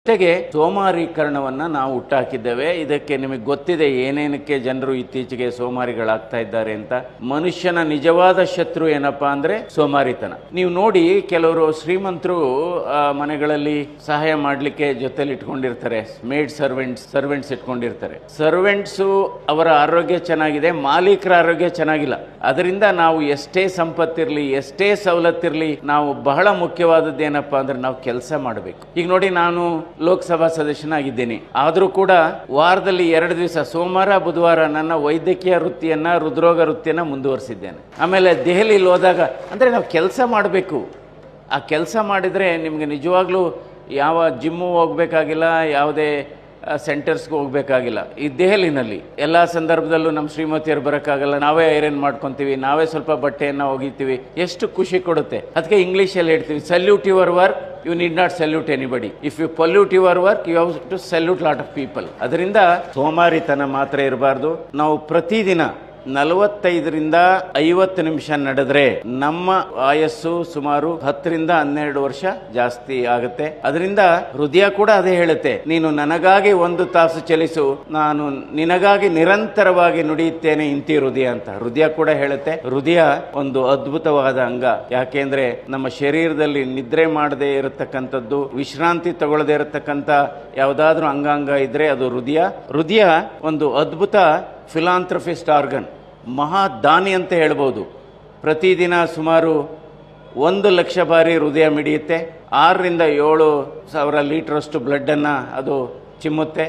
ಜೊತೆಗೆ ಸೋಮಾರೀಕರಣವನ್ನ ನಾವು ಹುಟ್ಟಾಕಿದ್ದೇವೆ. ಇದಕ್ಕೆ ನಿಮಗೆ ಗೊತ್ತಿದೆ ಏನೇನಕ್ಕೆ ಜನರು ಇತ್ತೀಚೆಗೆ ಸೋಮಾರಿಗಳಾಗ್ತಾ ಇದ್ದಾರೆ ಅಂತ. ಮನುಷ್ಯನ ನಿಜವಾದ ಶತ್ರು ಏನಪ್ಪಾ ಅಂದ್ರೆ ಸೋಮಾರಿತನ. ನೀವು ನೋಡಿ, ಕೆಲವರು ಶ್ರೀಮಂತರು ಮನೆಗಳಲ್ಲಿ ಸಹಾಯ ಮಾಡಲಿಕ್ಕೆ ಜೊತೆಲಿ ಇಟ್ಕೊಂಡಿರ್ತಾರೆ, ಮೇಡ್ ಸರ್ವೆಂಟ್ಸ್ ಇಟ್ಕೊಂಡಿರ್ತಾರೆ. ಸರ್ವೆಂಟ್ಸು ಅವರ ಆರೋಗ್ಯ ಚೆನ್ನಾಗಿದೆ, ಮಾಲೀಕರ ಆರೋಗ್ಯ ಚೆನ್ನಾಗಿಲ್ಲ. ಅದರಿಂದ ನಾವು ಎಷ್ಟೇ ಸಂಪತ್ತಿರಲಿ, ಎಷ್ಟೇ ಸವಲತ್ತಿರಲಿ, ನಾವು ಬಹಳ ಮುಖ್ಯವಾದದ್ದು ಏನಪ್ಪಾ ಅಂದ್ರೆ ನಾವು ಕೆಲಸ ಮಾಡಬೇಕು. ಈಗ ನೋಡಿ, ನಾನು ಲೋಕಸಭಾ ಸದಸ್ಯನಾಗಿದ್ದೀನಿ. ಆದರೂ ಕೂಡ ವಾರದಲ್ಲಿ 2 ದಿವಸ ಸೋಮವಾರ ಬುಧವಾರ ನನ್ನ ವೈದ್ಯಕೀಯ ವೃತ್ತಿಯನ್ನ, ಹೃದ್ರೋಗ ವೃತ್ತಿಯನ್ನ ಮುಂದುವರಿಸಿದ್ದೇನೆ. ಆಮೇಲೆ ದೆಹಲಿಯಲ್ಲಿ ಹೋದಾಗ ಅಂದರೆ ನಾವು ಕೆಲಸ ಮಾಡಬೇಕು. ಆ ಕೆಲಸ ಮಾಡಿದರೆ ನಿಮಗೆ ನಿಜವಾಗ್ಲೂ ಯಾವ ಜಿಮ್ಮು ಹೋಗ್ಬೇಕಾಗಿಲ್ಲ, ಯಾವುದೇ ಸೆಂಟರ್ಸ್ಗೆ ಹೋಗ್ಬೇಕಾಗಿಲ್ಲ. ಈ ದೆಹಲಿನಲ್ಲಿ ಎಲ್ಲ ಸಂದರ್ಭದಲ್ಲೂ ನಮ್ಮ ಶ್ರೀಮತಿಯರು ಬರೋಕ್ಕಾಗಲ್ಲ, ನಾವೇ ಐರನ್ ಮಾಡ್ಕೊತೀವಿ, ನಾವೇ ಸ್ವಲ್ಪ ಬಟ್ಟೆಯನ್ನು ಒಗಿತೀವಿ. ಎಷ್ಟು ಖುಷಿ ಕೊಡುತ್ತೆ. ಅದಕ್ಕೆ ಇಂಗ್ಲೀಷಲ್ಲಿ ಹೇಳ್ತೀವಿ, salute your work, you need not salute anybody. If you pollute your work, you have to salute lot of people. ಅದರಿಂದ ಸೋಮಾರಿತನ ಮಾತ್ರ ಇರಬಾರ್ದು. ನಾವು ಪ್ರತಿದಿನ 45ರಿಂದ 50 ನಿಮಿಷ ನಡೆದ್ರೆ ನಮ್ಮ ಆಯಸ್ಸು ಸುಮಾರು 10ರಿಂದ 12 ವರ್ಷ ಜಾಸ್ತಿ ಆಗುತ್ತೆ. ಅದರಿಂದ ಹೃದಯ ಕೂಡ ಅದೇ ಹೇಳುತ್ತೆ, ನೀನು ನನಗಾಗಿ 1 ತಾಸು ಚಲಿಸು, ನಾನು ನಿನಗಾಗಿ ನಿರಂತರವಾಗಿ ನುಡಿಯುತ್ತೇನೆ ಇಂತಿ ಹೃದಯ ಅಂತ ಹೃದಯ ಕೂಡ ಹೇಳುತ್ತೆ. ಹೃದಯ ಒಂದು ಅದ್ಭುತವಾದ ಅಂಗ. ಯಾಕೆಂದ್ರೆ ನಮ್ಮ ಶರೀರದಲ್ಲಿ ನಿದ್ರೆ ಮಾಡದೇ ಇರತಕ್ಕಂಥದ್ದು, ವಿಶ್ರಾಂತಿ ತಗೊಳ್ಳದೇ ಇರತಕ್ಕಂಥ ಯಾವುದಾದ್ರೂ ಅಂಗಾಂಗ ಇದ್ರೆ ಅದು ಹೃದಯ. ಹೃದಯ ಒಂದು ಅದ್ಭುತ ಫಿಲಾಂಥ್ರಫಿಸ್ಟ್ ಆರ್ಗನ್, ಮಹಾದಾನಿ ಅಂತ ಹೇಳ್ಬೋದು. ಪ್ರತಿದಿನ ಸುಮಾರು 1 ಲಕ್ಷ ಬಾರಿ ಹೃದಯ ಮಿಡಿಯುತ್ತೆ. 6ರಿಂದ 7 ಸಾವಿರ ಲೀಟ್ರಷ್ಟು ಬ್ಲಡ್ಡನ್ನು ಅದು ಚಿಮ್ಮುತ್ತೆ.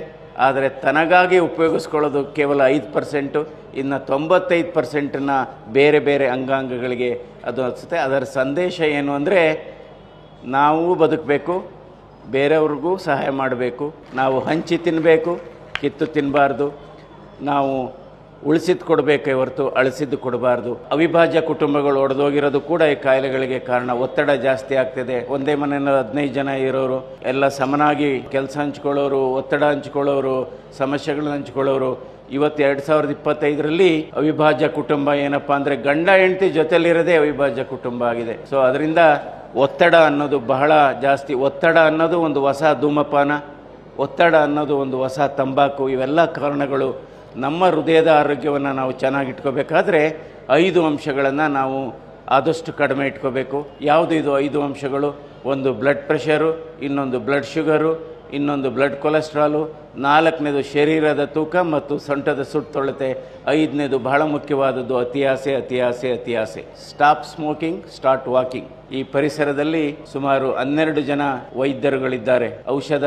ಆದರೆ ತನಗಾಗಿ ಉಪಯೋಗಿಸ್ಕೊಳ್ಳೋದು ಕೇವಲ 5%. ಇನ್ನು 95%ನ್ನ ಬೇರೆ ಬೇರೆ ಅಂಗಾಂಗಗಳಿಗೆ ಅದು ಅನಿಸುತ್ತೆ. ಅದರ ಸಂದೇಶ ಏನು ಅಂದರೆ, ನಾವು ಬದುಕಬೇಕು, ಬೇರೆಯವ್ರಿಗೂ ಸಹಾಯ ಮಾಡಬೇಕು, ನಾವು ಹಂಚಿ ತಿನ್ನಬೇಕು, ಕಿತ್ತು ತಿನ್ನಬಾರ್ದು, ನಾವು ಉಳಿಸಿದ್ದು ಕೊಡಬೇಕೇ ಹೊರತು ಅಳಿಸಿದ್ದು ಕೊಡಬಾರ್ದು. ಅವಿಭಾಜ್ಯ ಕುಟುಂಬಗಳು ಒಡೆದೋಗಿರೋದು ಕೂಡ ಈ ಕಾಯಿಲೆಗಳಿಗೆ ಕಾರಣ. ಒತ್ತಡ ಜಾಸ್ತಿ ಆಗ್ತಿದೆ. ಒಂದೇ ಮನೆಯಲ್ಲಿ 15 ಜನ ಇರೋರು, ಎಲ್ಲ ಸಮನಾಗಿ ಕೆಲಸ ಹಂಚ್ಕೊಳ್ಳೋರು, ಒತ್ತಡ ಹಂಚ್ಕೊಳ್ಳೋರು, ಸಮಸ್ಯೆಗಳನ್ನ ಹಂಚ್ಕೊಳ್ಳೋರು. ಇವತ್ತು 2025ರಲ್ಲಿ ಅವಿಭಾಜ್ಯ ಕುಟುಂಬ ಏನಪ್ಪ ಅಂದರೆ ಗಂಡ ಹೆಂಡತಿ ಜೊತೆಲಿರೋದೇ ಅವಿಭಾಜ್ಯ ಕುಟುಂಬ ಆಗಿದೆ. ಸೊ ಅದರಿಂದ ಒತ್ತಡ ಅನ್ನೋದು ಬಹಳ ಜಾಸ್ತಿ. ಒತ್ತಡ ಅನ್ನೋದು ಒಂದು ಹೊಸ ಧೂಮಪಾನ, ಒತ್ತಡ ಅನ್ನೋದು ಒಂದು ಹೊಸ ತಂಬಾಕು. ಇವೆಲ್ಲ ಕಾರಣಗಳು. ನಮ್ಮ ಹೃದಯದ ಆರೋಗ್ಯವನ್ನು ನಾವು ಚೆನ್ನಾಗಿಟ್ಕೋಬೇಕಾದ್ರೆ 5 ಅಂಶಗಳನ್ನು ನಾವು ಆದಷ್ಟು ಕಡಿಮೆ ಇಟ್ಕೋಬೇಕು. ಯಾವುದು ಇದು 5 ಅಂಶಗಳು? ಒಂದು ಬ್ಲಡ್ ಪ್ರೆಷರು, ಇನ್ನೊಂದು ಬ್ಲಡ್ ಶುಗರು, ಇನ್ನೊಂದು ಬ್ಲಡ್ ಕೊಲೆಸ್ಟ್ರಾಲು, 4ನೇದು ಶರೀರದ ತೂಕ ಮತ್ತು ಸೊಂಟದ ಸುತ್ತೊಳತೆ, 5ನೇದು ಬಹಳ ಮುಖ್ಯವಾದದ್ದು ಅತಿಯಾಸೆ. Stop smoking, start walking. ಈ ಪರಿಸರದಲ್ಲಿ ಸುಮಾರು 12 ಜನ ವೈದ್ಯರುಗಳಿದ್ದಾರೆ. ಔಷಧ